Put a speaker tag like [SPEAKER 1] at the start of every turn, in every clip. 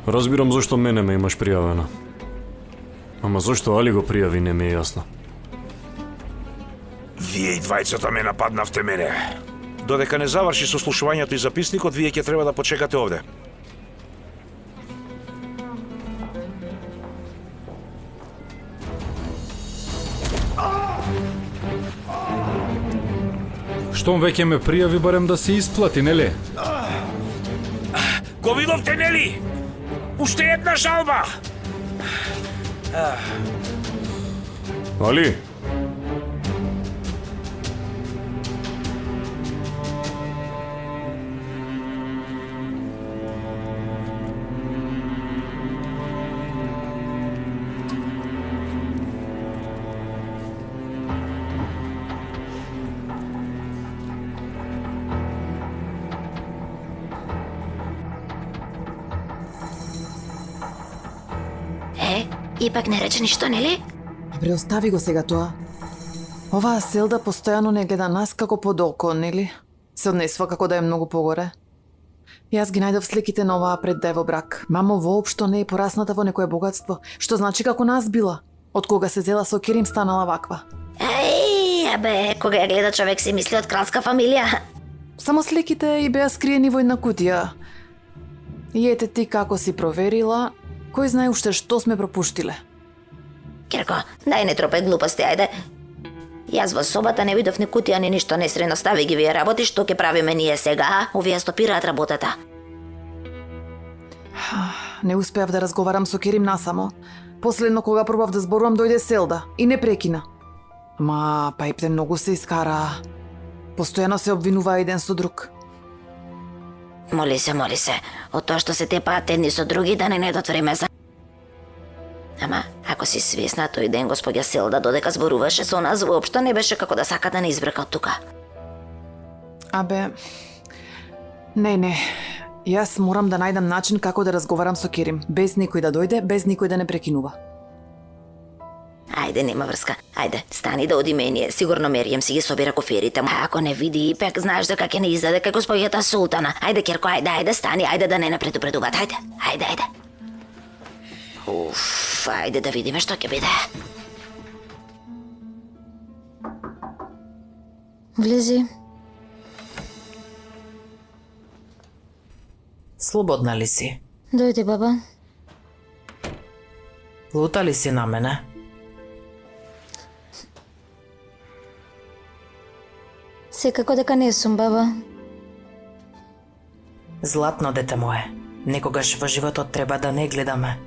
[SPEAKER 1] Разбирам зашто мене ме имаш пријавена. Ама зашто Али го пријави не ми е јасно.
[SPEAKER 2] Вие и двајцата ме нападнавте мене. Додека не заврши сослушувањето и записникот, вие ќе треба да почекате овде.
[SPEAKER 3] Штом веќе ме пријави, барем да се исплати, нели?
[SPEAKER 2] Го видовте, нели? Уште една жалба!
[SPEAKER 1] Али?
[SPEAKER 4] Ипак не рече ништо, нели?
[SPEAKER 5] Бре, остави го сега тоа. Оваа Селда постојано не гледа нас како подолко, нели? Се однесува како да е многу погоре. Јас ги најдов сликите на оваа пред да е во брак. Мамо воопшто не е порасната во некое богатство, што значи како нас била. Од кога се зела со Керим станала ваква.
[SPEAKER 4] Абе, кога ја гледа човек си мисли од кралска фамилија.
[SPEAKER 5] Само сликите и беа скриени во една кутија. И ете ти како си проверила, кој знае уште што сме пропуштиле.
[SPEAKER 4] Керко, дај не тропе глупости, ајде. Јас во собата не видов ни кутија ни ништо, не срено стави ги вие работи, што ќе правиме ние сега, а? Овие стопираат работата.
[SPEAKER 5] Не успеав да разговарам со Керим насамо. Последно кога пробав да зборувам дојде Селда и не прекина. Ма, пајпте многу се искара. Постојано се обвинува еден со друг.
[SPEAKER 4] Моли се. Од тоа што се тепаат едни со други, да не недат време за... Ама, ако си свесна, тој ден господја Селда додека зборуваше со нас, воопшто не беше како да сака да не избрка од тука.
[SPEAKER 5] Абе... Не. Јас морам да најдам начин како да разговарам со Керим, без никој да дојде, без никој да не прекинува.
[SPEAKER 4] Ајде, нема врска. Ајде, стани да одиме ние. Сигурно Меријем си ги собира коферите. Ако не види Ипек, знаеш дека ќе не издаде кај господјата Султана. Ајде, Керко, ајде, стани, ајде да не предупредуваат. Ајде. Уф, ајде да видиме што ќе биде. Влези.
[SPEAKER 6] Слободна ли си?
[SPEAKER 4] Дојде, баба.
[SPEAKER 6] Лута ли си на мене?
[SPEAKER 4] Секако дека не сум, баба.
[SPEAKER 6] Златно дете мое, некогаш во животот треба да не гледаме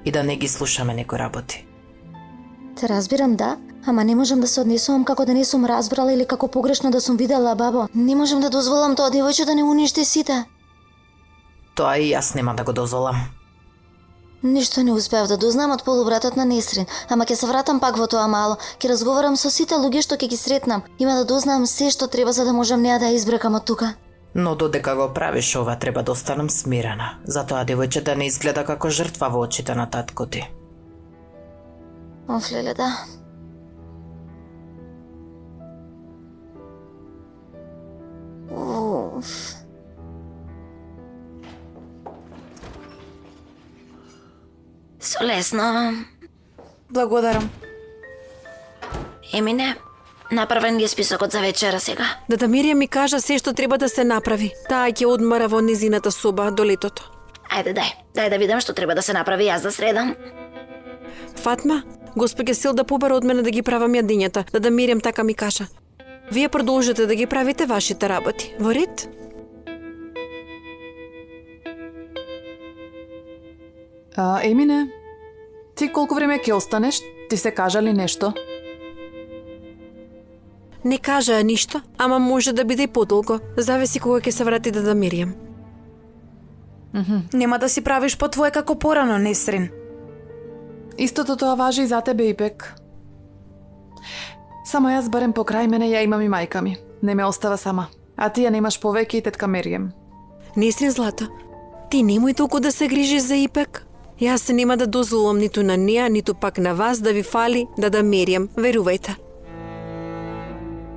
[SPEAKER 6] и да не ги слушаме некои работи.
[SPEAKER 4] Те разбирам, да, ама не можам да се однесувам како да не сум разбрала или како погрешно да сум видела, бабо. Не можам да дозволам тоа девојче да не уништи сите.
[SPEAKER 6] Тоа и јас нема да го дозволам.
[SPEAKER 4] Ништо не успеав да дознам од полубратот на Несрин, ама ќе се вратам пак во тоа мало. Ќе разговарам со сите луѓе што ќе ги сретнам. Има да дознам се што треба за да можам неа да ја избракам од тука.
[SPEAKER 6] Но додека го правиш ова, треба да останам смирена. Затоа девојче да не изгледа како жртва во очите на татко ти.
[SPEAKER 4] Оф, леле, да. Уф. Солесно.
[SPEAKER 5] Благодарам.
[SPEAKER 4] Емине, направен ли списокот за вечера сега?
[SPEAKER 7] Дада Мирија ми кажа се што треба да се направи. Таа ќе одмара во незината соба до летото.
[SPEAKER 4] Ајде, дај да видам што треба да се направи, јас да средам.
[SPEAKER 7] Фатма, госпоѓа Селда побара од мене да ги правам јадењата. Дада Мирјам така ми кажа. Вие продолжете да ги правите вашите работи. Во ред?
[SPEAKER 5] Емине, ти колку време ќе останеш? Ти се кажа ли нешто?
[SPEAKER 7] Не кажаа ништо, ама може да биде и подолго. Зависи кога ќе се врати Дада Мирјам.
[SPEAKER 8] Нема да си правиш по твое како порано, Несрин.
[SPEAKER 5] Истото тоа важи и за тебе, Ипек. Само јас барем покрај мене ја имам и мајка ми. Не ме остава сама. А ти ја немаш повеќе и тетка Меријем.
[SPEAKER 7] Несрин, злата, ти немој толку да се грижиш за Ипек. Јас нема да дозволам ниту на неа, ниту пак на вас да ви фали Дада Мирјам, верувајте.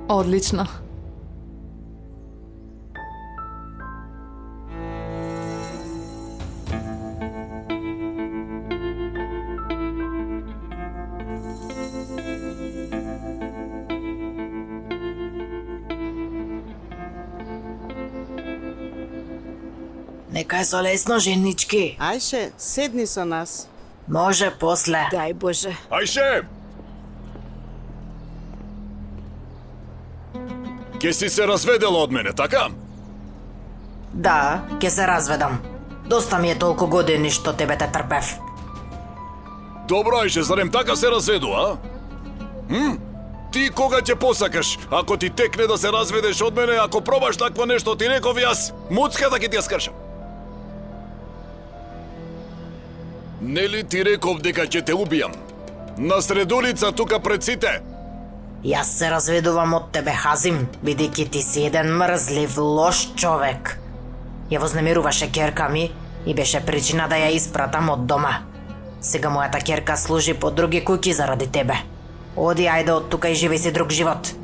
[SPEAKER 5] Одлично.
[SPEAKER 6] Нека е солесно, женички.
[SPEAKER 9] Ајше, седни со нас.
[SPEAKER 6] Може после.
[SPEAKER 7] Дај Боже.
[SPEAKER 10] Ајше! Ке си се разведела од мене, така?
[SPEAKER 6] Да, ќе се разведам. Доста ми е толку години што тебе те трпев.
[SPEAKER 10] Добро, Ајше, зарем така се разведува, а? Ти кога ќе посакаш? Ако ти текне да се разведеш од мене, ако пробаш такво нешто, ти реков јас, муцката ќе ти ја скршам. Нели ти реков дека ќе те убијам? На средулица тука пред сите.
[SPEAKER 6] Јас се разведувам од тебе, Хазим, бидејќи ти си еден мрзлив, лош човек. Ја вознемируваше ќерка ми и беше причина да ја испратам од дома. Сега мојата ќерка служи по други куќи заради тебе. Оди, ајде од тука и живеј си друг живот.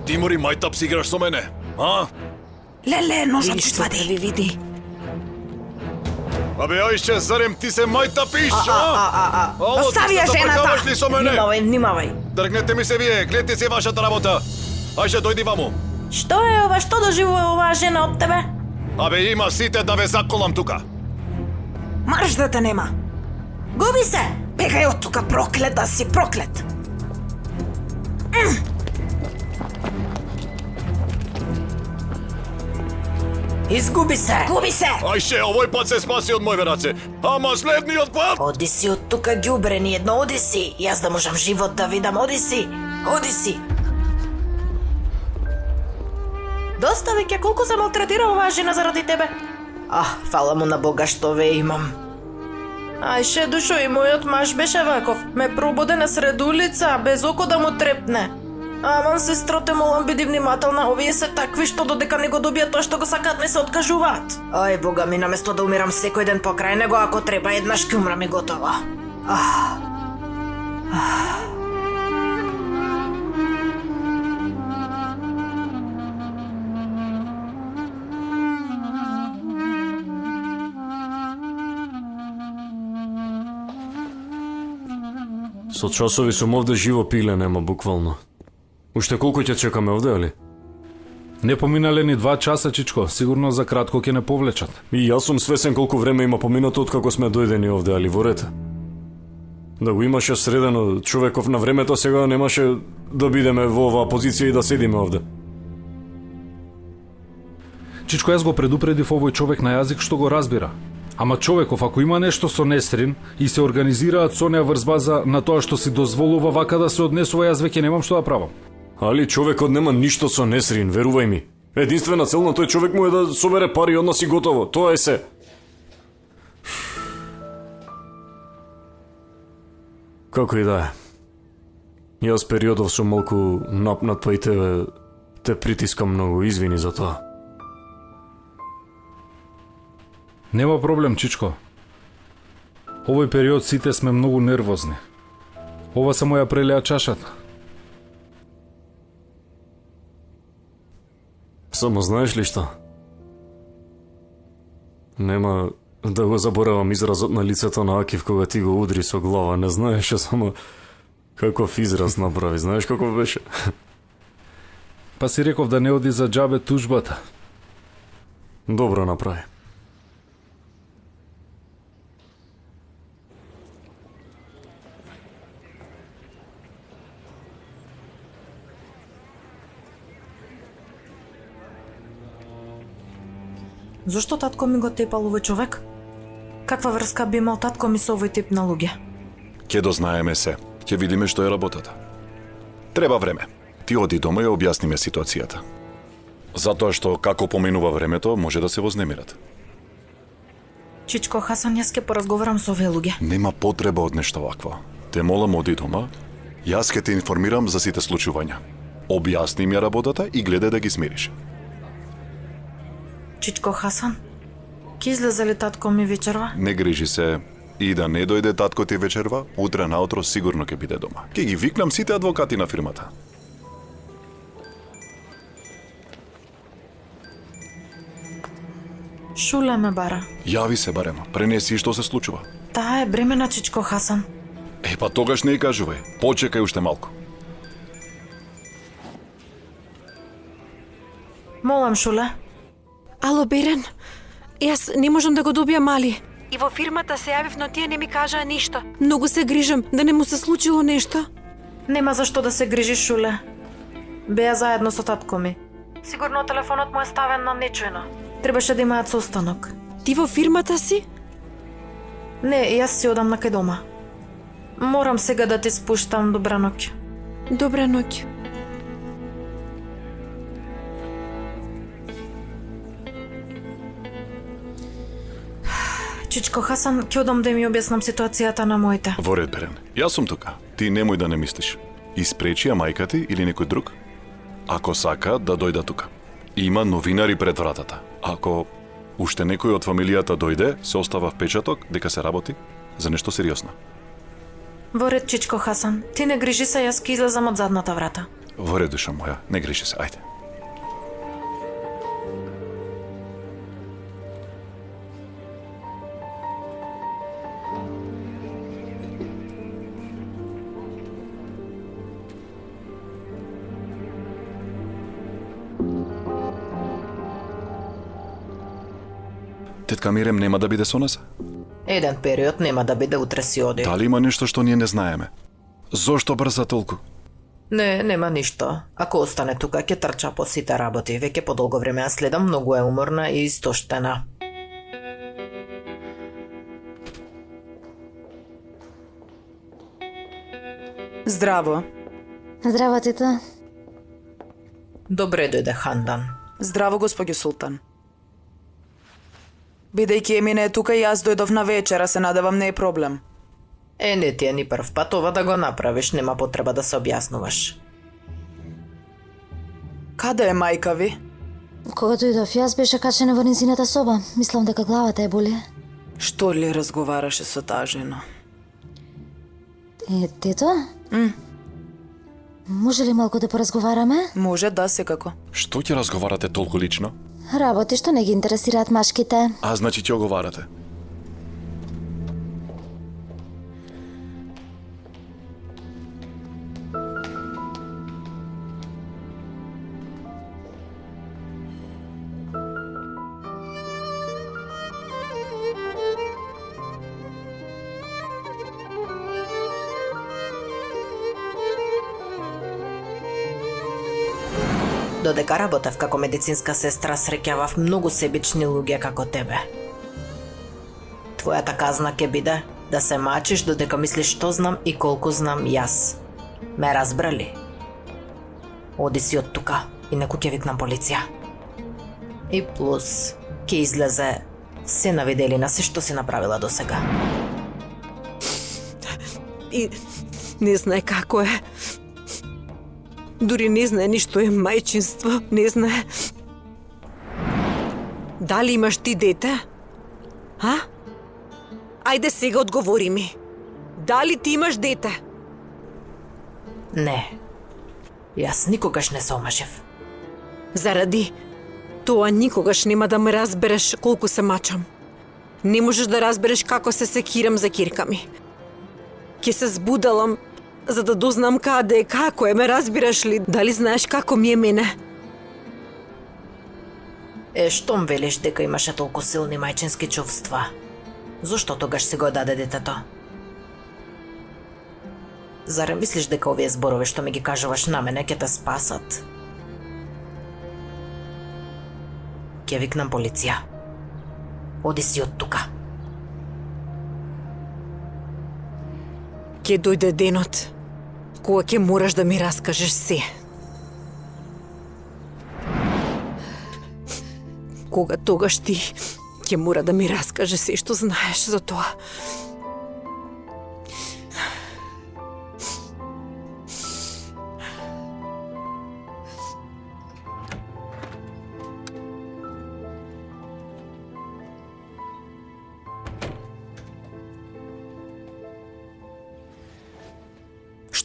[SPEAKER 10] Ти мори мајтап си играш со мене, а?
[SPEAKER 8] Леле, ножот
[SPEAKER 7] Или
[SPEAKER 8] си
[SPEAKER 7] што да
[SPEAKER 8] свади.
[SPEAKER 7] ви види?
[SPEAKER 10] Абе, Ајше, зарем ти се мајтапиш, а?
[SPEAKER 8] Остави ја жената!
[SPEAKER 10] Запрекаваш ли со мене?
[SPEAKER 6] Внимавај.
[SPEAKER 10] Тргнете ми се вие, гледате си вашата работа. Ајше, дојди ваму.
[SPEAKER 6] Што е ова? Што доживува оваа жена од тебе?
[SPEAKER 10] Абе, има сите да ве заколам тука.
[SPEAKER 8] Марш да те нема.
[SPEAKER 6] Губи се!
[SPEAKER 8] Бегај од тука, проклет да си, проклет.
[SPEAKER 6] Изгуби се!
[SPEAKER 8] Губи се!
[SPEAKER 10] Ајше, овој пат се спаси од моје раце. Ама следниот пат...
[SPEAKER 6] Оди си од тука, ѓубрени едно, оди си. Јас да можам живот да видам, оди си. Оди си. Доста веќе, колку се малтретира оваа жена заради тебе? Фала му на Бога што ве имам. Ајше, душо, и мојот маж беше ваков. Ме прободе на сред улица, без око да му трепне. Аман, сестро, те молам, биди внимателна, овие се такви што додека не го добијат тоа што го сакаат, не се откажуваат. Ај, Бога ми, наместо да умирам секој ден покрај него, ако треба еднаш ќе умрам и готово.
[SPEAKER 1] Со часови сум овде живо пиле нема, буквално. Уште колку ќе чекаме овде, али?
[SPEAKER 3] Не поминале ни 2 часа, Чичко. Сигурно за кратко ќе не повлечат.
[SPEAKER 1] И јас сум свесен колку време има поминато откако сме дојдени овде, али во ред. Да го имаше средено човеков на времето, сега немаше да бидеме во оваа позиција и да седиме овде.
[SPEAKER 3] Чичко, јас го предупредив овој човек на јазик што го разбира. Ама човеков, ако има нешто со Несрин и се организираат со неа врз база на тоа што си дозволува вака да се однесува, јас веќе немам што да правам.
[SPEAKER 1] Али човекот нема ништо со Несрин, верувај ми. Единствена цел на тој човек му е да собере пари од нас и готово. Тоа е се. Како и да е. Јас периодов сум малку напнат, па и те притискам многу, извини за тоа.
[SPEAKER 3] Нема проблем, Чичко. Овој период сите сме многу нервозни. Ова само ја прелеа чашата.
[SPEAKER 1] Само знаеш ли што? Нема да го заборавам изразот на лицето на Акив кога ти го удри со глава. Не знаеше само каков израз направи. Знаеш каков беше?
[SPEAKER 3] Па си реков да не оди за џабе тужбата.
[SPEAKER 1] Добро направи.
[SPEAKER 8] Зошто татко ми го тепал овој човек? Каква врска би имал татко ми со овој тип на луѓе?
[SPEAKER 10] Ќе дознаеме се. Ќе видиме што е работата. Треба време. Ти оди дома и објасниме ситуацијата. Затоа што како поминува времето, може да се вознемират.
[SPEAKER 8] Чичко, Хасан, јас ќе поразговарам со овие луѓе.
[SPEAKER 10] Нема потреба од нешто вакво. Те молам, оди дома. Јас ќе те информирам за сите случувања. Објасни ми работата и гледај да ги смириш.
[SPEAKER 8] Чичко, Хасан, ќе излезе ли татко ми вечерва?
[SPEAKER 10] Не грижи се. И да не дојде татко ти вечерва, утре наутро сигурно ќе биде дома. Ќе ги викнам сите адвокати на фирмата.
[SPEAKER 8] Шуле ме бара.
[SPEAKER 10] Јави се барем, пренеси што се случува.
[SPEAKER 8] Таа е бремена, Чичко, Хасан.
[SPEAKER 10] Па тогаш не и кажувај. Почекај уште малку.
[SPEAKER 8] Молам, Шуле.
[SPEAKER 7] Ало, Берен, Јас не можам да го добијам Али. И во фирмата се јавив, но тие не ми кажаа ништо. Многу се грижам да не му се случило нешто.
[SPEAKER 6] Нема за што да се грижиш, Шуле. Беа заедно со татко ми. Сигурно телефонот му е ставен на нечуено. Требаше да имаат состанок.
[SPEAKER 7] Ти во фирмата си?
[SPEAKER 6] Не, јас си одам на кај дома. Морам сега да ти спуштам. Добра ноќ.
[SPEAKER 7] Добра ноќ.
[SPEAKER 6] Чичко Хасан, ќе одам да ми објаснам ситуацијата на моите.
[SPEAKER 10] Во ред, Берен. Јас сум тука. Ти немој да не мислиш. Испречи ја мајка ти или некој друг, ако сака да дојда тука. Има новинари пред вратата. Ако уште некој од фамилијата дојде, се остава впечаток дека се работи за нешто сериозно.
[SPEAKER 6] Во ред, Чичко Хасан. Ти не грижи се, јас ќе излезам од задната врата.
[SPEAKER 10] Во ред, душа моја. Не грижи се, ајде. Тетка Мирем нема да биде со нас?
[SPEAKER 6] Еден период нема да биде, утре си оди.
[SPEAKER 10] Дали има нешто што ние не знаеме? Зошто брза толку?
[SPEAKER 6] Не, нема ништо. Ако остане тука, ќе трча по сите работи. Веќе подолго време ја следам, многу е уморна и истоштена.
[SPEAKER 11] Здраво.
[SPEAKER 4] Здраво, тета.
[SPEAKER 6] Добре дојде Хандан.
[SPEAKER 11] Здраво, господје Султан. Бидејќи Емина е тука и јас дојдов на вечера, се надевам не е проблем.
[SPEAKER 6] Не ти е ни прв пат ова да го направиш, нема потреба да се објаснуваш.
[SPEAKER 11] Каде е мајка ви?
[SPEAKER 4] Кога дојдов јас беше качена во низината соба. Мислам дека главата е боли.
[SPEAKER 11] Што ли разговараше со таа жена?
[SPEAKER 4] Тето? Може ли малку да поразговараме?
[SPEAKER 11] Може, да, секако.
[SPEAKER 10] Што ќе разговарате толку лично?
[SPEAKER 4] Работи што не ги интересираат машките.
[SPEAKER 10] А, значи ќе оговарате.
[SPEAKER 6] Додека работев како медицинска сестра, среќавав многу себични луѓе како тебе. Твојата казна ќе биде да се мачиш додека мислиш што знам и колку знам јас. Ме разбрали? Оди си од тука и неку ќе викнам полиција. И плюс, ќе излезе се на виделина се што си направила до сега.
[SPEAKER 7] И не знае како е. Дури не знае ни што е мајчинство, не знае. Дали имаш ти дете? А? Ајде сега одговори ми. Дали ти имаш дете?
[SPEAKER 6] Не. Јас никогаш не се омажев.
[SPEAKER 7] Заради тоа никогаш нема да ме разбереш колку се мачам. Не можеш да разбереш како се секирам за кирка ми. Ке се збудалам за да дознам каде е, како е, ме разбираш ли? Дали знаеш како ми е мене?
[SPEAKER 6] Штом велиш дека имаше толку силни мајчински чувства, зошто тогаш си го даде детето? Зарем мислиш дека овие зборови што ми ги кажуваш на мене ќе те спасат? Ќе викнам полиција. Оди си од тука.
[SPEAKER 7] Ќе дојде денот кога ќе мораш да ми раскажеш се. Кога тогаш ти ќе мора да ми раскажеш се што знаеш за тоа.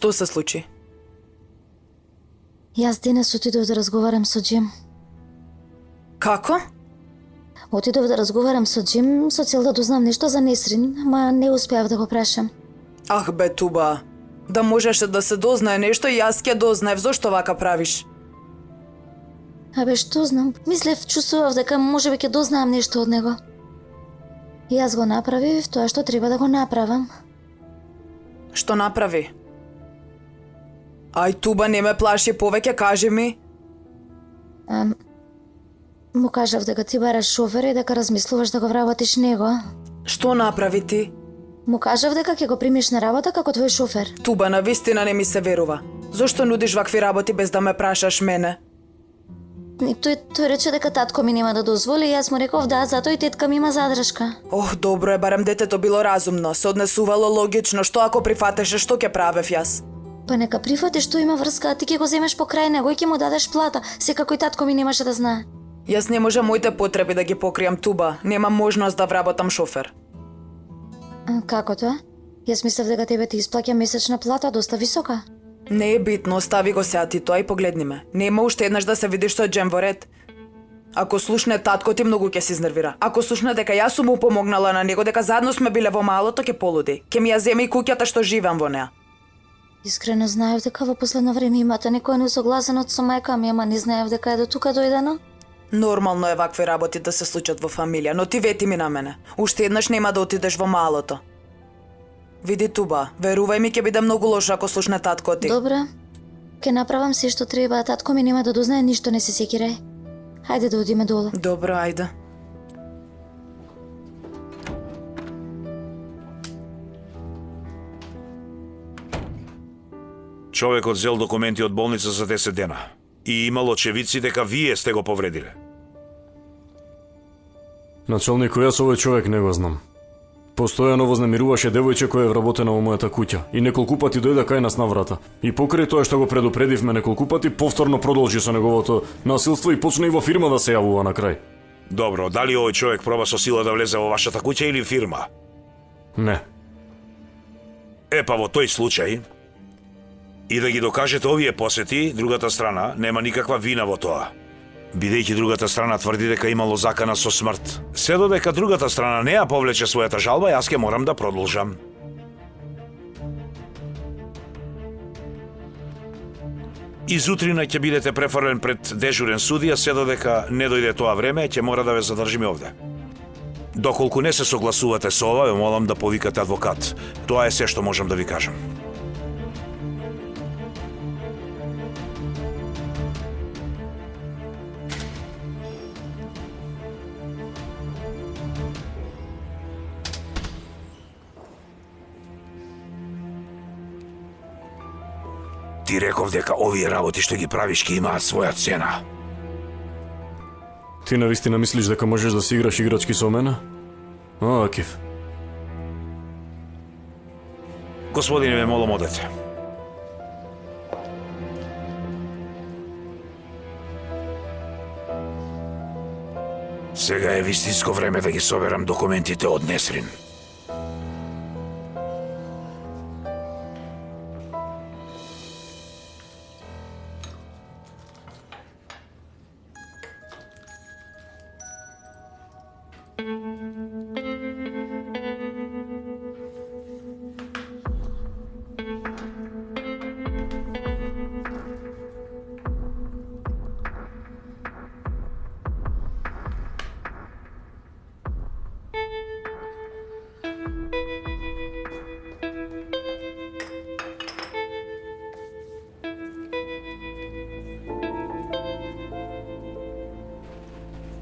[SPEAKER 11] Што се случи?
[SPEAKER 4] Јас денес отидов да разговарам со Джим.
[SPEAKER 11] Како?
[SPEAKER 4] Отидов да разговарам со Джим со цел да дознам нешто за Несрин, ама не успеав да го прашам.
[SPEAKER 11] Ах бе, Туба. Да можеше да се дознае нешто и јас ќе дознаев. Зошто вака правиш?
[SPEAKER 4] Абе, што знам, мислев, чувствував дека можеби ќе дознаам нешто од него. И јас го направив тоа што треба да го направам.
[SPEAKER 11] Што направи? Ај, Туба, не ме плаши повеќе, кажи ми.
[SPEAKER 4] Му кажав дека ти бараш шофер и дека размислуваш да го вработиш него.
[SPEAKER 11] Што направи ти?
[SPEAKER 4] Му кажав дека ќе го примиш на работа како твој шофер.
[SPEAKER 11] Туба, навистина не ми се верува. Зошто нудиш вакви работи без да ме прашаш мене?
[SPEAKER 4] И тој рече дека татко ми нема да дозволи и јас му реков да, затоа и тетка ми има задршка.
[SPEAKER 11] Ох, добро е, барем детето било разумно, се однесувало логично, што ако прифатеше, што ќе правев јас?
[SPEAKER 4] Па нека прифати што има врска, а ти ќе го земеш покрај него и ќе му дадеш плата, секако и татко ми немаше да знае.
[SPEAKER 11] Јас не можам моите потреби да ги покријам, Туба, немам можност да вработам шофер.
[SPEAKER 4] Како тоа? Јас мислев дека тебе ти исплаќа месечна плата доста висока.
[SPEAKER 11] Не е битно, остави го сега ти тоа и погледни ме. Нема уште еднаш да се видиш со Джем во ред. Ако слушне татко ти многу ќе се изнервира. Ако слушне дека јас сум му помогнала на него, дека заедно сме биле во малото, ќе полуди. Ќе ми ја земе и куќата што живеам во неа.
[SPEAKER 4] Искрено знаев дека во последно време имате некој несогласен со мајка ми, ама не знаев дека е до тука дојдено.
[SPEAKER 11] Нормално е вакви работи да се случат во фамилија, но ти вети ми на мене. Уште еднаш нема да отидеш во малото. Види, Туба, верувај ми, ќе биде многу лошо ако слушне татко ти.
[SPEAKER 4] Добре. Ќе направам се што треба, а татко ми нема да дознае ништо, не се секирај. Хајде да одиме доле.
[SPEAKER 11] Добро, ајде.
[SPEAKER 2] Човекот зел документи од болница за 10 дена. И имало очевидци дека вие сте го повредиле.
[SPEAKER 1] Началник, јас овој човек не го знам. Постојано вознемируваше девојче која е вработена во мојата куќа и неколку пати дојде кај нас на врата. И покрај тоа што го предупредивме неколку пати, повторно продолжи со неговото насилство и почна и во фирма да се јавува на крај.
[SPEAKER 2] Добро, дали овој човек проба со сила да влезе во вашата куќа или фирма?
[SPEAKER 1] Не.
[SPEAKER 2] Па во тој случај, и да ги докажете овие посети, другата страна нема никаква вина во тоа. Бидејќи другата страна тврди дека имало закана со смрт. Се додека другата страна не ја повлече својата жалба, јас ќе морам да продолжам. Изутрина ќе бидете префрлен пред дежурен судија, се додека не дојде тоа време, ќе мора да ве задржиме овде. Доколку не се согласувате со ова, ве молам да повикате адвокат. Тоа е се што можам да ви кажам. Ти реков дека овие работи што ги правиш ќе имаат своја цена.
[SPEAKER 1] Ти навистина мислиш дека можеш да си играш играчки со мене? Акив.
[SPEAKER 2] Господине, ме молам, одете. Сега е вистинско време да ги соберам документите од Несрин.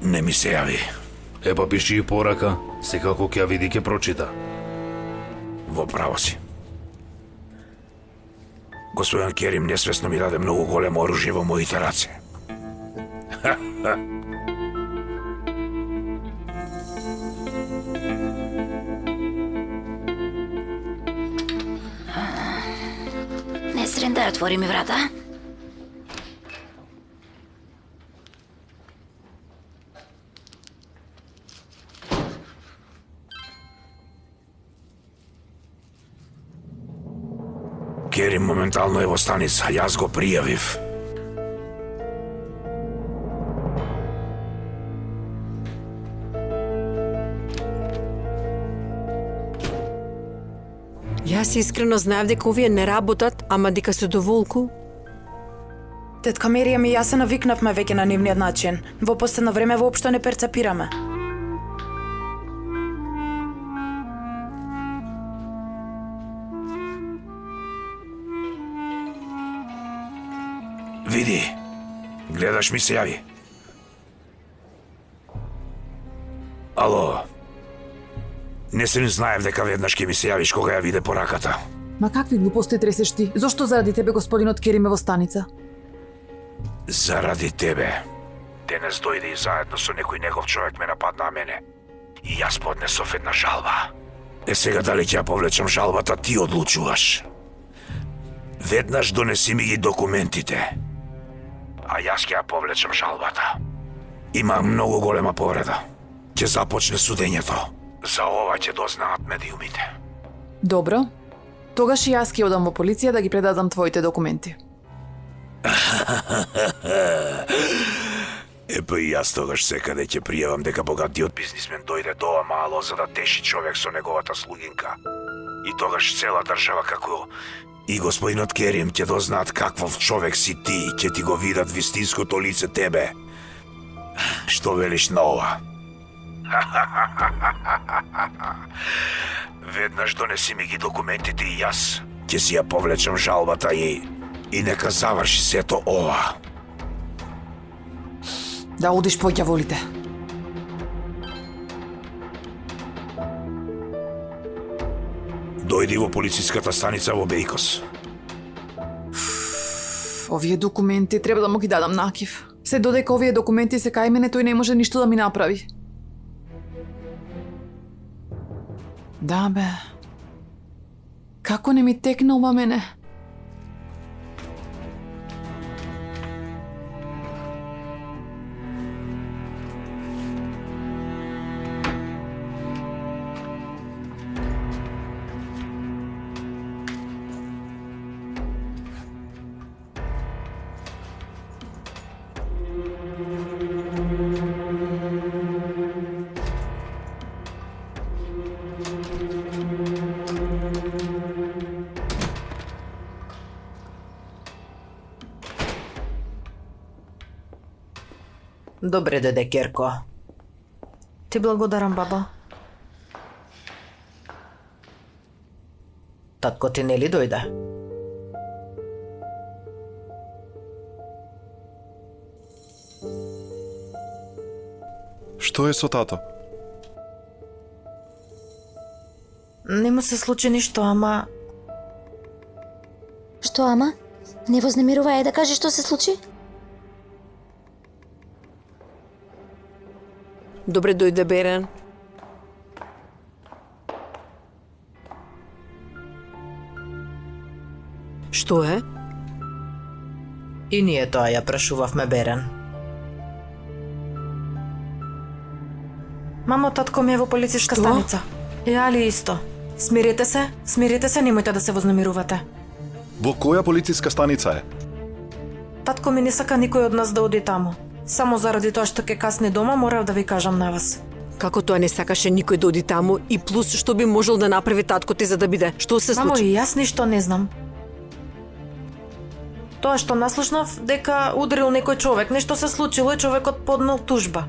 [SPEAKER 2] Не ми се јави.
[SPEAKER 12] Епа пиши и порака, секако ќе ја види ќе прочита.
[SPEAKER 2] Во право си. Господин Керим несвесно ми даде многу големо оружје во моите раце.
[SPEAKER 4] Несрин, да отвори ми врата.
[SPEAKER 2] Керим моментално е во станица, јас го пријавив.
[SPEAKER 7] Јас искрено знаев дека овие не работат, ама дека се доволку.
[SPEAKER 11] Тетка Меријам и јас се навикнавме веќе на нивниот начин. Во последно време воопшто не перцепираме.
[SPEAKER 2] Види, гледаш ми се јави. Ало, не се знаев дека веднаш ќе ми се јавиш кога ја виде пораката.
[SPEAKER 5] Ма какви глупости тресеш ти? Зошто заради тебе господинот Керим е во станица?
[SPEAKER 2] Заради тебе. Денес дојде и заедно со некој негов човек ме нападна мене. И јас поднесов една жалба. Сега дали ќе ја повлечам жалбата, ти одлучуваш. Веднаш донеси ми ги документите. А јас ќе ја повлечам жалбата. Има многу голема повреда. Ќе започне судењето. За ова ќе дознаат медиумите.
[SPEAKER 5] Добро. Тогаш и јас ќе одам во полиција да ги предадам твоите документи.
[SPEAKER 2] Епа и јас тогаш секаде ќе пријавам дека богатиот бизнисмен дојде до ова мало за да теши човек со неговата слугинка. И тогаш цела држава како и господинот Керим ќе дознаат каквов човек си ти, ќе ти го видат вистинското лице тебе. Што велиш на ова? Веднаш донеси ми ги документите и јас ќе си ја повлечам жалбата и нека заврши сето ова.
[SPEAKER 5] Да одиш по ѓаволите.
[SPEAKER 2] Дојди во полициската станица во Бејкос.
[SPEAKER 5] Овие документи треба да му ги дадам на Акив. Се додека овие документи се кај мене, тој не може ништо да ми направи. Да бе. Како не ми текна ова мене?
[SPEAKER 6] Добре дојде, Керко.
[SPEAKER 8] Ти благодарам, баба.
[SPEAKER 6] Татко ти нели дојде?
[SPEAKER 10] Што е со тато?
[SPEAKER 8] Не му се случи ништо, ама...
[SPEAKER 4] Што, ама? Не вознемирувај да кажеш што се случи?
[SPEAKER 7] Добре дојде, Берен. Што е?
[SPEAKER 6] И ние тоа ја прашувавме Берен.
[SPEAKER 8] Мамо, татко ми е во полициска станица. Ја ли исто? Смирете се, немојте да се вознемирувате.
[SPEAKER 10] Во која полициска станица е?
[SPEAKER 8] Татко ми не сака никој од нас да оди таму. Само заради тоа што ќе касни дома, морав да ви кажам на вас.
[SPEAKER 7] Како тоа не сакаше никој да оди таму и плюс што би можел да направи татко ти за да биде? Што се
[SPEAKER 8] Мамо,
[SPEAKER 7] случи?
[SPEAKER 8] и јас ништо не знам. Тоа што наслушнав дека ударил некој човек, нешто се случило и човекот поднел тужба.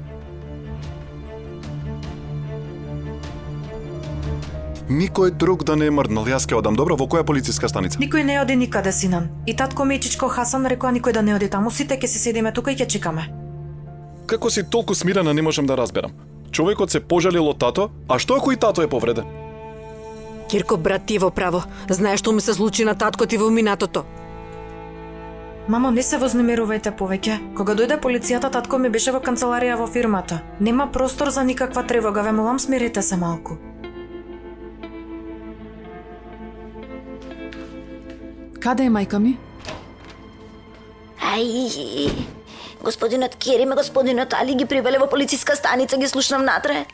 [SPEAKER 10] Никој друг да не е мрднал, јас ќе одам. Добро, во која полициска станица?
[SPEAKER 8] Никој не оди никаде, синан. И татко ми и чичко Хасан рекоа никој да не оди таму, сите ќе се седиме тука и ќе чекаме.
[SPEAKER 10] Како си толку смирена, не можам да разберам. Човекот се пожалил од тато, а што ако и тато е повреден?
[SPEAKER 7] Кирко, брат ти е во право. Знаеш што му се случи на татко ти во минатото.
[SPEAKER 8] Мамо, не се вознемирувајте повеќе. Кога дојде полицијата, татко ми беше во канцеларија во фирмата. Нема простор за никаква тревога, ве молам, смирите се малку.
[SPEAKER 5] Каде е мајка ми?
[SPEAKER 4] Ај, господинот Керим и господинот Али ги привеле во полициска станица, ги слушнав натре.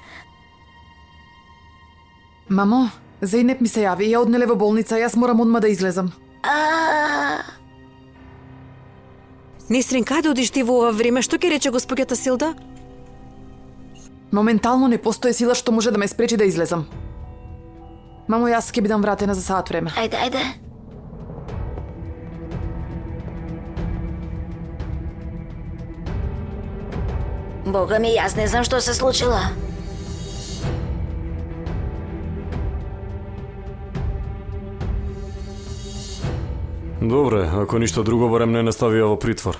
[SPEAKER 5] Мамо, Зейнеп ми се јави, ја однеле во болница, јас морам одма да излезам.
[SPEAKER 7] Несрин, каде одиш ти во ова време? Што ќе рече госпоѓата Силда?
[SPEAKER 5] Моментално не постои сила што може да ме спречи да излезам. Мамо, јас ќе бидам вратена за саат време.
[SPEAKER 4] Ајде. Бога ми, јас не знам што се случило.
[SPEAKER 1] Добре, ако ништо друго, барем не ставија во притвор.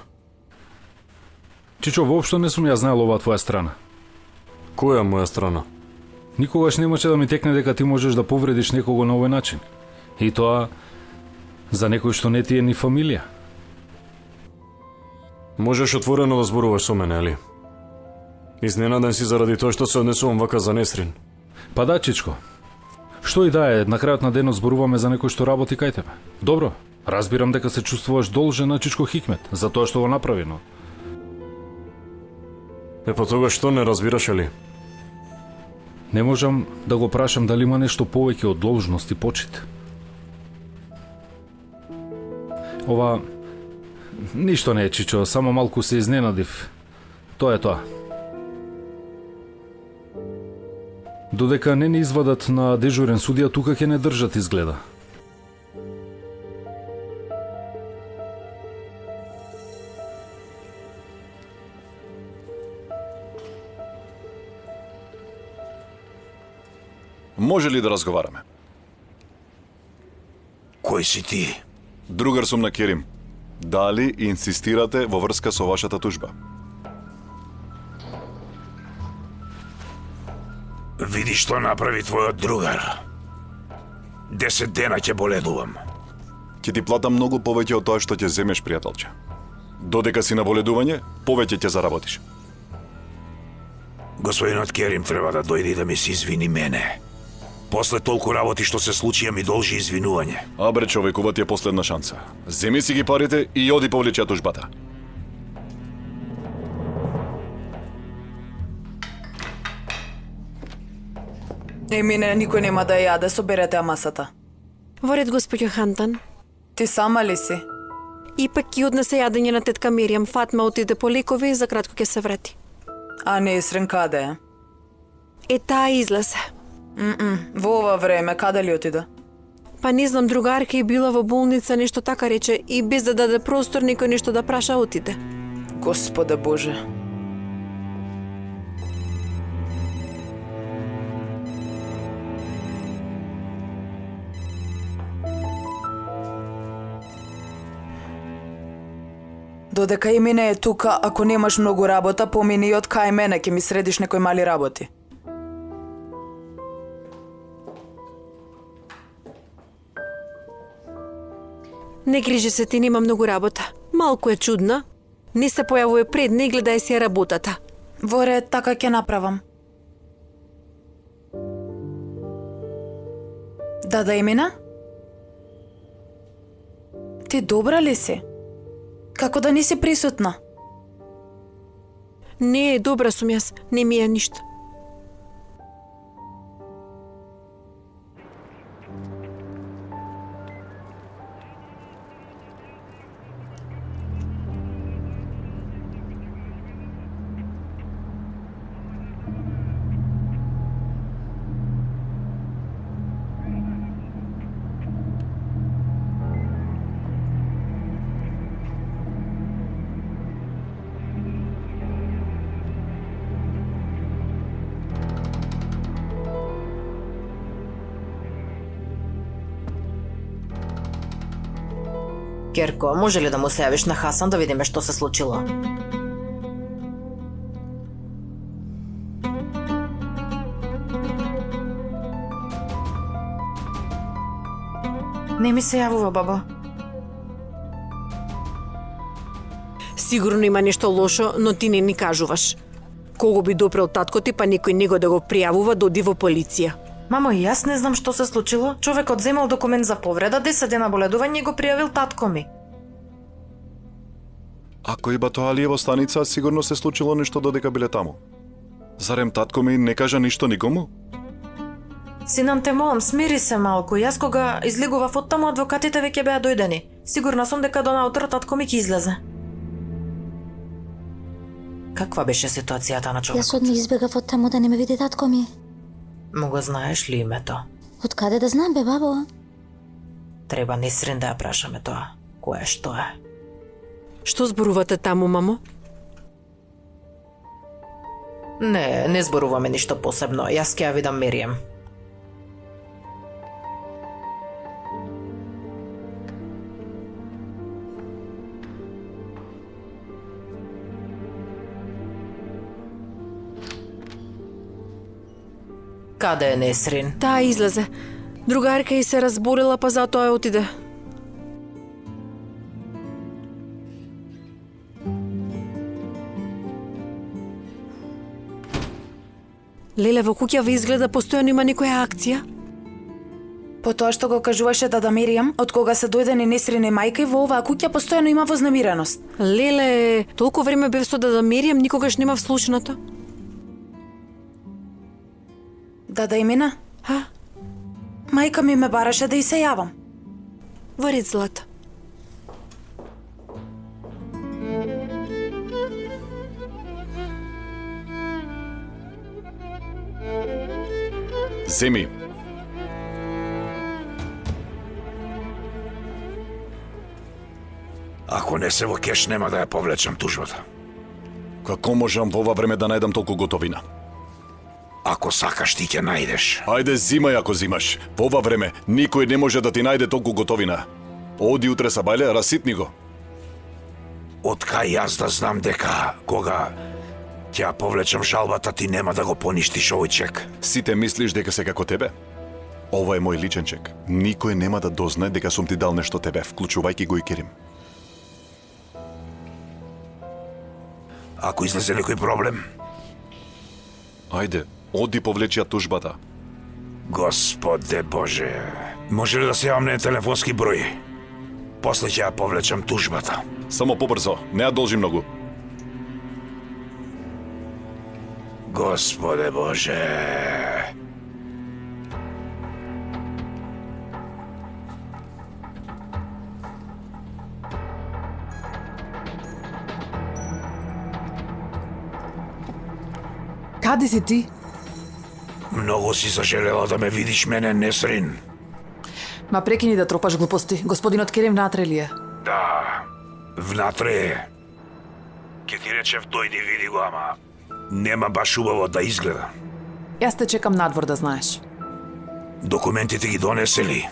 [SPEAKER 3] Чичо, воопшто не сум ја знаел оваа твоја страна.
[SPEAKER 1] Која моја страна?
[SPEAKER 3] Никогаш немаше да ми текне дека ти можеш да повредиш некого на овој начин. И тоа за некој што не ти е ни фамилија.
[SPEAKER 1] Можеш отворено да зборуваш со мене, али? Изненаден си заради тоа што се однесувам вака за Несрин.
[SPEAKER 3] Па да, Чичко. Што и да е, на крајот на денот зборуваме за некој што работи кај тебе. Добро, разбирам дека се чувствуваш должен на Чичко Хикмет за тоа што го направи, но...
[SPEAKER 1] Па тога што не разбираш, али?
[SPEAKER 3] Не можам да го прашам дали има нешто повеќе од должност и почит. Ова... Ништо не е, Чичо, само малку се изненадив. Тоа е тоа. Додека не ни извадат на дежурен судија, тука ќе не држат изгледа.
[SPEAKER 10] Може ли да разговараме?
[SPEAKER 2] Кој си ти?
[SPEAKER 10] Другар сум на Керим. Дали инсистирате во врска со вашата тужба?
[SPEAKER 2] Види што направи твојот другар. 10 дена ќе боледувам.
[SPEAKER 10] Ќе ти платам многу повеќе од тоа што ќе земеш, пријателче. Додека си на боледување, повеќе ќе заработиш.
[SPEAKER 2] Господинот Керим треба да дојде и да ми се извини мене. После толку работи што се случи, ми должи извинување.
[SPEAKER 10] Абре, човек, ова ти е последна шанса. Земи си ги парите и оди повлечи ја тужбата.
[SPEAKER 11] Емине, никој нема да јаде, соберете ја масата.
[SPEAKER 7] Во ред, госпоѓо Хантан.
[SPEAKER 11] Ти сама ли си?
[SPEAKER 7] Ипак ќе однесе јадење на тетка Миријам. Фатма отиде по лекови и за кратко ќе се врати.
[SPEAKER 11] А не, Срен, каде е?
[SPEAKER 7] Е, таа излезе.
[SPEAKER 11] Во ова време, каде ли отиде?
[SPEAKER 7] Па не знам, другарка и била во болница, нешто така рече, и без да даде простор никој нешто да праша, отиде.
[SPEAKER 11] Господе Боже. Додека и мене е тука, ако немаш многу работа, помини и од кај мене, ќе ми средиш некои мали работи.
[SPEAKER 7] Не грижи се, ти нема многу работа. Малку е чудна. Не се појавува пред, не гледај си ја работата.
[SPEAKER 11] Во ред, така ќе направам. Да имена? Ти добра ли си? Како да не си присутна?
[SPEAKER 7] Не, добра сум јас, не ми е ништо.
[SPEAKER 6] Керко, може ли да му се јавиш на Хасан да видиме што се случило? Не ми се јавува, баба.
[SPEAKER 7] Сигурно има нешто лошо, но ти не ни кажуваш. Кого би допрел татко ти, па никој него да го пријавува, да оди во полиција.
[SPEAKER 8] Мамо, и јас не знам што се случило. Човекот земал документ за повреда, 10 дена боледување и го пријавил татко ми.
[SPEAKER 10] Ако и Батоалиево станица, сигурно се случило нешто додека биле таму. Зарем татко ми не кажа ништо никому?
[SPEAKER 8] Синан, те молам, смири се малку. Јас кога излегував од таму, адвокатите веќе беа дојдени. Сигурна сум дека до наутро татко ми ќе излезе. Каква беше ситуацијата на човекот?
[SPEAKER 4] Јас одма избегав од таму да не ме види татко ми.
[SPEAKER 6] Му го знаеш ли името?
[SPEAKER 4] Од каде да знам, бе, бабо?
[SPEAKER 6] Треба Несрин да ја прашаме тоа. Кое што е?
[SPEAKER 7] Што зборувате таму, мамо?
[SPEAKER 6] Не зборуваме ништо посебно. Јас ќе ја видам Мерием. Каде е Несрин?
[SPEAKER 7] Таа излезе. Другарка и се разболела, па затоа ја отиде. Леле, во куќава изгледа постојано има некоја акција.
[SPEAKER 11] По тоа што го кажуваше дада Меријам, од кога се дојдени Несрин и мајка и во оваа куќа постојано има вознемиреност.
[SPEAKER 7] Леле, толку време бев со дада Меријам, никогаш нема вслушната.
[SPEAKER 11] Дада имена?
[SPEAKER 7] Ха?
[SPEAKER 11] Мајка ми ме бараше да и се јавам.
[SPEAKER 7] Во ред, Злата.
[SPEAKER 10] Земи.
[SPEAKER 2] Ако не се во кеш, нема да ја повлечам тужбата.
[SPEAKER 10] Како можам во ова време да најдам толку готовина?
[SPEAKER 2] Ако сакаш, ти ќе најдеш.
[SPEAKER 10] Ајде, зимај ако зимаш. Во ова време никој не може да ти најде толку готовина. Оди утре са бајле, раситни го.
[SPEAKER 2] Откај јас да знам дека кога ќе ја повлечам жалбата, ти нема да го поништиш овој чек.
[SPEAKER 10] Сите мислиш дека се како тебе? Ова е мој личен чек. Никој нема да дознае дека сум ти дал нешто тебе, вклучувајќи го и Керим.
[SPEAKER 2] Ако излезе некој проблем,
[SPEAKER 10] Ајде, оди повлечи ја тужбата.
[SPEAKER 2] Господе Боже, може ли да се јавам на телефонски број? После ќе ја повлечам тужбата.
[SPEAKER 10] Само побрзо, не ја должи многу.
[SPEAKER 2] Господе Боже.
[SPEAKER 5] Каде си ти?
[SPEAKER 2] Многу си зажелела да ме видиш мене, Несрин.
[SPEAKER 5] Ма прекини да тропаш глупости. Господинот Керим внатре ли е?
[SPEAKER 2] Да, внатре е. Ке ти речев, дојди види го, ама нема баш убаво да изгледа.
[SPEAKER 5] Јас те чекам надвор, да знаеш.
[SPEAKER 2] Документите ги донесе ли?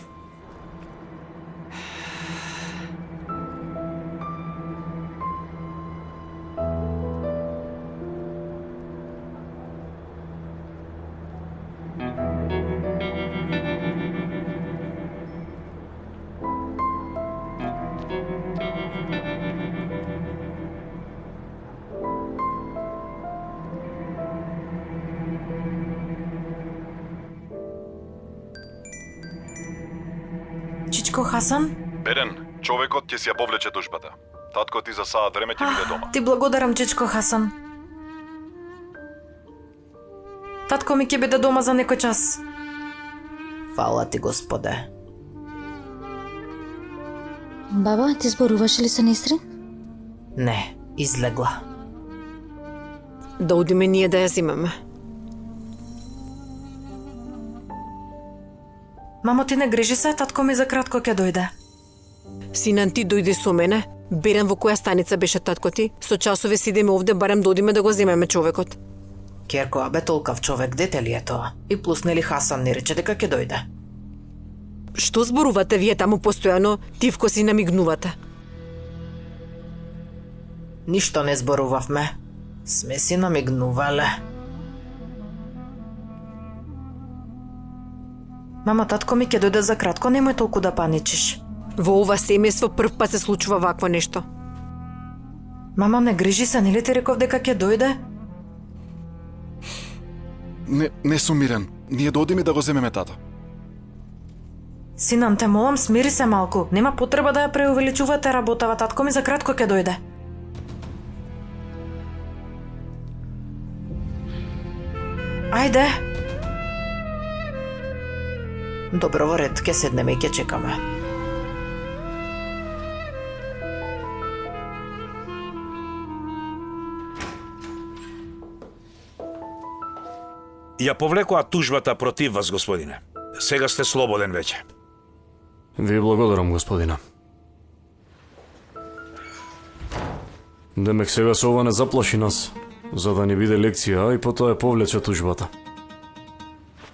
[SPEAKER 8] Чичко Хасан?
[SPEAKER 10] Берен, човекот ќе си ја повлече тужбата. Татко ти за саат време ќе биде дома.
[SPEAKER 8] Ти благодарам, Чичко Хасан. Татко ми ќе биде дома за некој час.
[SPEAKER 6] Фала ти, Господе.
[SPEAKER 4] Баба, ти зборуваш ли со Несрин?
[SPEAKER 6] Не, излегла.
[SPEAKER 7] Да одиме ние да ја зимаме.
[SPEAKER 8] Мамо, ти не грижи се, татко ми за кратко ќе дојде.
[SPEAKER 7] Синан, ти дојди со мене. Берем во која станица беше татко ти. Со часове сидиме овде, барем да одиме да го земеме човекот.
[SPEAKER 6] Керко, абе толкав човек, дете ли е тоа? И плюс нели Хасан ни рече дека ќе дојде.
[SPEAKER 7] Што зборувате вие таму постојано? Тивко си намигнувате.
[SPEAKER 6] Ништо не зборувавме. Сме си намигнувале.
[SPEAKER 8] Мама, татко ми ќе дојде за кратко, немој толку да паничиш.
[SPEAKER 7] Во ова семејство прв пат се случува вакво нешто.
[SPEAKER 8] Мама, не грижи се, нели ти реков дека ќе дојде?
[SPEAKER 10] Не сум мирен. Ние да одиме да го земеме тата.
[SPEAKER 8] Синан, те молам, смири се малку. Нема потреба да ја преувеличувате работава, татко ми за кратко ќе дојде. Ајде.
[SPEAKER 6] Добро, во ред, ќе седнеме и ќе чекаме.
[SPEAKER 2] Ја повлекоа тужбата против вас, господине. Сега сте слободен веќе.
[SPEAKER 1] Ви благодарам, господина. Демек сега со ова не заплаши нас. за да ни биде лекција, и потоа ја повлече тужбата.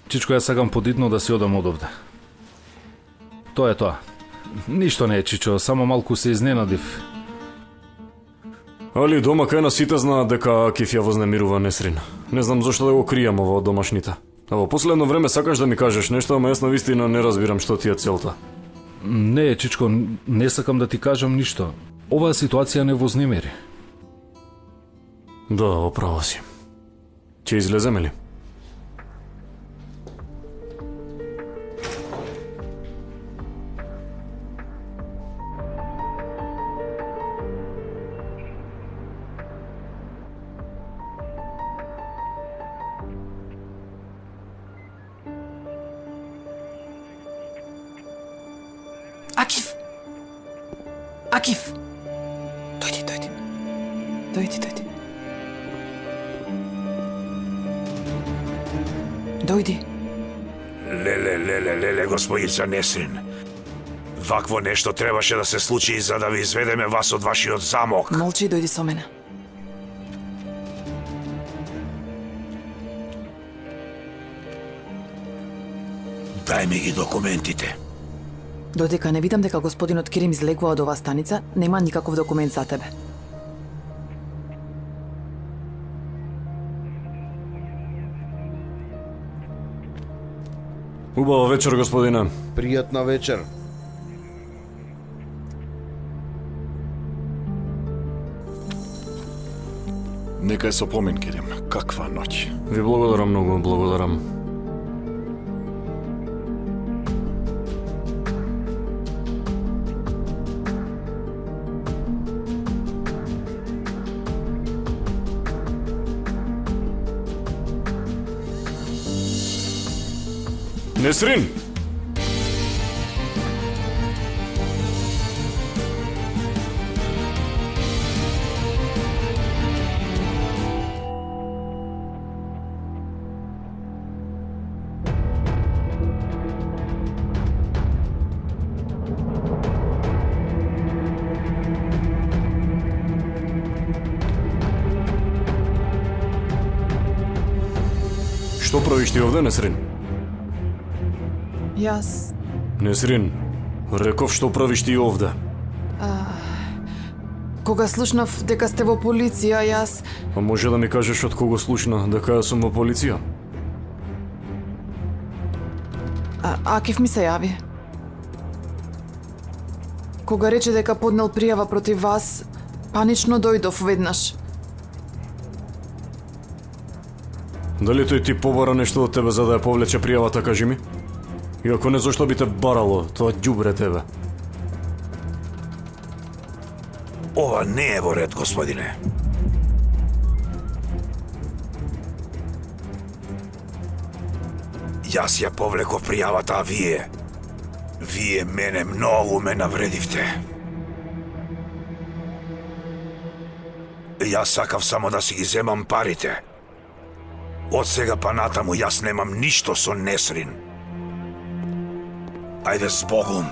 [SPEAKER 3] Чичко, ја сакам подитно да си одам од овде. Тоа е тоа. Ништо не е, Чичо, само малку се изненадив.
[SPEAKER 1] Али дома кај нас сите знаат дека Акиф ја вознемирува Несрин. Не знам зошто да го кријам ова од домашните. А во последно време сакаш да ми кажеш нешто, ама јас навистина не разбирам што ти е целта.
[SPEAKER 3] Не, Чичко, не сакам да ти кажам ништо. Оваа ситуација не вознемири.
[SPEAKER 1] Да, оправо си. Ќе излеземе ли?
[SPEAKER 5] Акиф! Акиф! Дојди, дојди. Дојди, дојди. Дојди.
[SPEAKER 2] Леле, господица Несрин. Вакво нешто требаше да се случи за да ви изведеме вас од вашиот замок.
[SPEAKER 5] Молчи и дојди со мене.
[SPEAKER 2] Дај ми ги документите.
[SPEAKER 5] Додека не видам дека господинот Керим излегува од оваа станица, нема никаков документ за тебе.
[SPEAKER 1] Убава вечер, господине.
[SPEAKER 13] Пријатна вечер.
[SPEAKER 10] Нека е со помин, Керим. Каква ноќ.
[SPEAKER 1] Ви благодарам многу, благодарам. Несрин! Што правиш ти овде, Несрин?
[SPEAKER 5] Јас...
[SPEAKER 1] Несрин, реков што правиш ти овде?
[SPEAKER 5] Кога слушнав дека сте во полиција, јас...
[SPEAKER 1] А може да ми кажеш од кого слушна дека јас сум во полиција?
[SPEAKER 5] Акиф ми се јави. Кога рече дека поднел пријава против вас, панично дојдов веднаш.
[SPEAKER 1] Дали тој ти побара нешто од тебе за да ја повлече пријавата, кажи ми? И ако не, зашто би те барало, тоа ѓубре тебе?
[SPEAKER 2] Ова не е во ред, господине. Јас ја повлеков пријавата, а вие мене многу ме навредивте. Јас сакав само да си ги земам парите. Од сега па натаму јас немам ништо со Несрин. Ајде с Богом.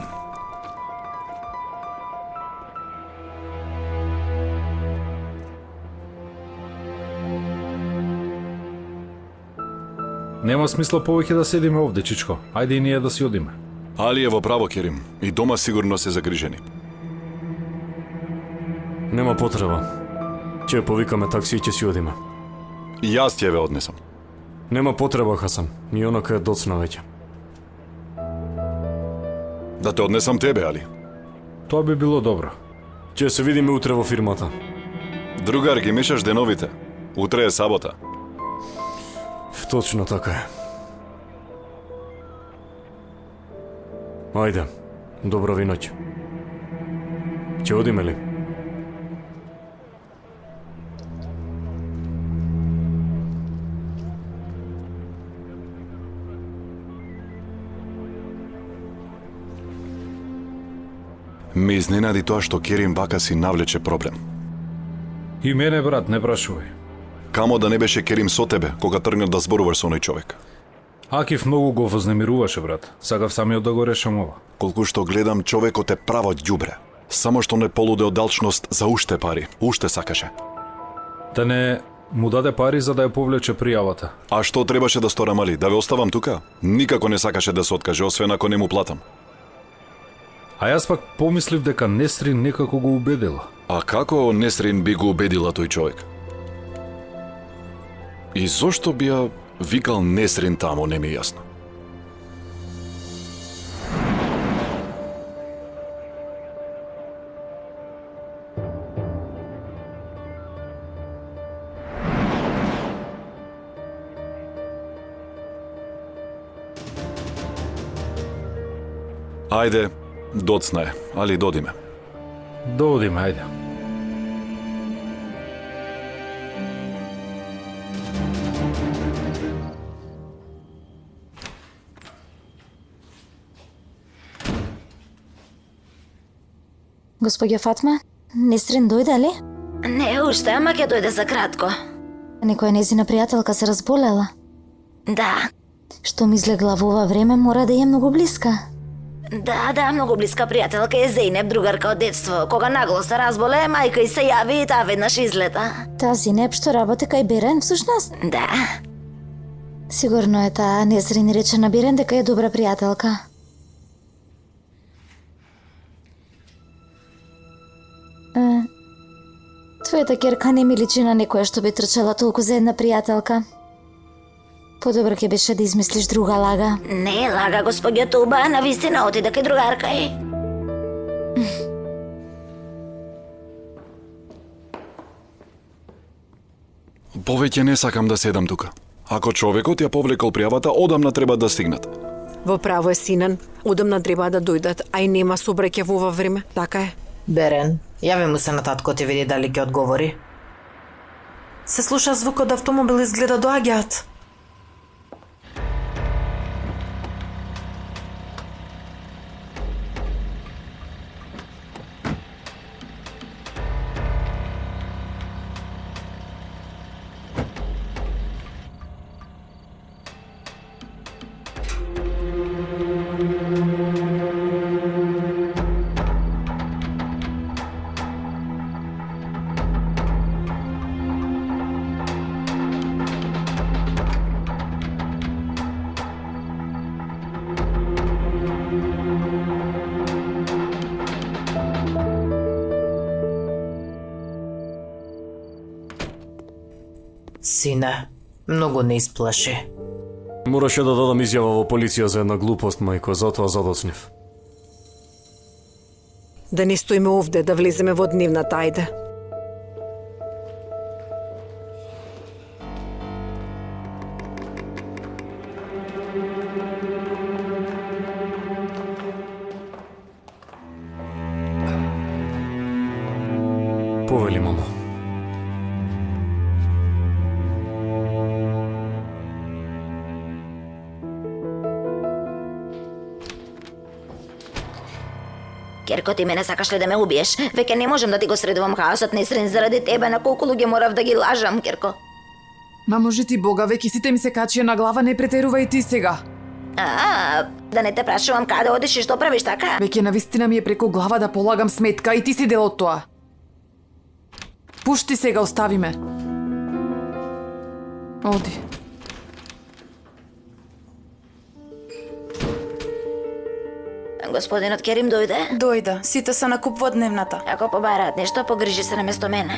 [SPEAKER 3] Нема смисла повеќе да седиме овде, Чичко. Ајде и ние да си одиме.
[SPEAKER 10] Али е во право, Керим. И дома сигурно се загрижени.
[SPEAKER 1] Нема потреба. Ќе повикаме такси и ќе си одиме.
[SPEAKER 10] И јас ќе ве однесам.
[SPEAKER 1] Нема потреба, Хасан. Ни онака е доцна веќе.
[SPEAKER 10] Да те однесам тебе, али?
[SPEAKER 3] Тоа би било добро.
[SPEAKER 1] Ќе се видиме утре во фирмата.
[SPEAKER 10] Другар, ги мешаш деновите. Утре е сабота.
[SPEAKER 1] Точно така е. Ајде, добра ви ноќ. Ќе одиме ли?
[SPEAKER 10] Ме изненади тоа што Керим бака си навлече проблем.
[SPEAKER 3] И мене, брат, не прашувај.
[SPEAKER 10] Камо да не беше Керим со тебе, кога тргнав да зборуваш со оној човек.
[SPEAKER 3] Акиф многу го вознемируваше, брат. Сакав самиот да го решам ова.
[SPEAKER 10] Колку што гледам, човекот е право ѓубре. Само што не полуде од алчност за уште пари. Уште сакаше.
[SPEAKER 3] Да не му даде пари за да ја повлече пријавата.
[SPEAKER 10] А што требаше да сторам, али? Да ве оставам тука? Никако не сакаше да се откаже, освен ако не му платам.
[SPEAKER 3] А јас пак помислив дека Несрин некако го убедила.
[SPEAKER 10] А како Несрин би го убедила тој човек? И зошто би ја викал Несрин таму, не ми е јасно. Ајде, доцна е, али додиме.
[SPEAKER 3] Додиме, ајде.
[SPEAKER 4] Господја Фатма, Несрин дојде ли? Не, уште, ама ќе дојде за кратко. Некоја незина пријателка се разболела? Да. Што ми излегла во ова време, мора да е многу блиска. Да, многу блиска пријателка е Зейнеп, другарка од детство. Кога нагло се разболе, мајка и се јави и таа веднаш излета. Таа Зейнеп што работи кај Берен, всушност? Да. Сигурно е таа, Несрин рече на Берен дека е добра пријателка. Твојата керка не ми личи на некоја што би трчала толку за една пријателка. Подобро ќе беше да измислиш друга лага. Не, лага, господја Туба, навистина отида кај другарка е.
[SPEAKER 10] Повеќе не сакам да седам тука. Ако човекот ја повлекол пријавата, одамна треба да стигнат.
[SPEAKER 7] Во право е, синан. Одамна треба да дојдат, а и нема собраќа во ова време. Така е.
[SPEAKER 6] Берен, јави му се на татко ти види дали ќе одговори.
[SPEAKER 8] Се слуша звук од автомобил, изгледа доаѓаат.
[SPEAKER 6] Сине, многу не исплаши.
[SPEAKER 1] Мораше да дадам изјава во полиција за една глупост, мајко, затоа задоцнив.
[SPEAKER 7] Да не стоиме овде, да влеземе во дневната, ајде.
[SPEAKER 1] Повели, мамо.
[SPEAKER 4] Керко, ти мене сакаш ли да ме убиеш? Веќе не можам да ти го средувам хаосот, Несрин, заради тебе, на колку луѓе морав да ги лажам, Керко.
[SPEAKER 5] Ма може ти Бога, веќе сите ми се качија на глава, не претерувај ти сега.
[SPEAKER 4] Да не те прашувам каде одиш и што правиш, така?
[SPEAKER 5] Веќе навистина ми е преку глава да полагам сметка и ти си дел од тоа. Пушти сега, остави ме. Оди.
[SPEAKER 4] Господинот Керим дојде?
[SPEAKER 11] Дојде, сите се накупуваат дневната.
[SPEAKER 4] Ако побараат нешто, погрижи се наместо мене.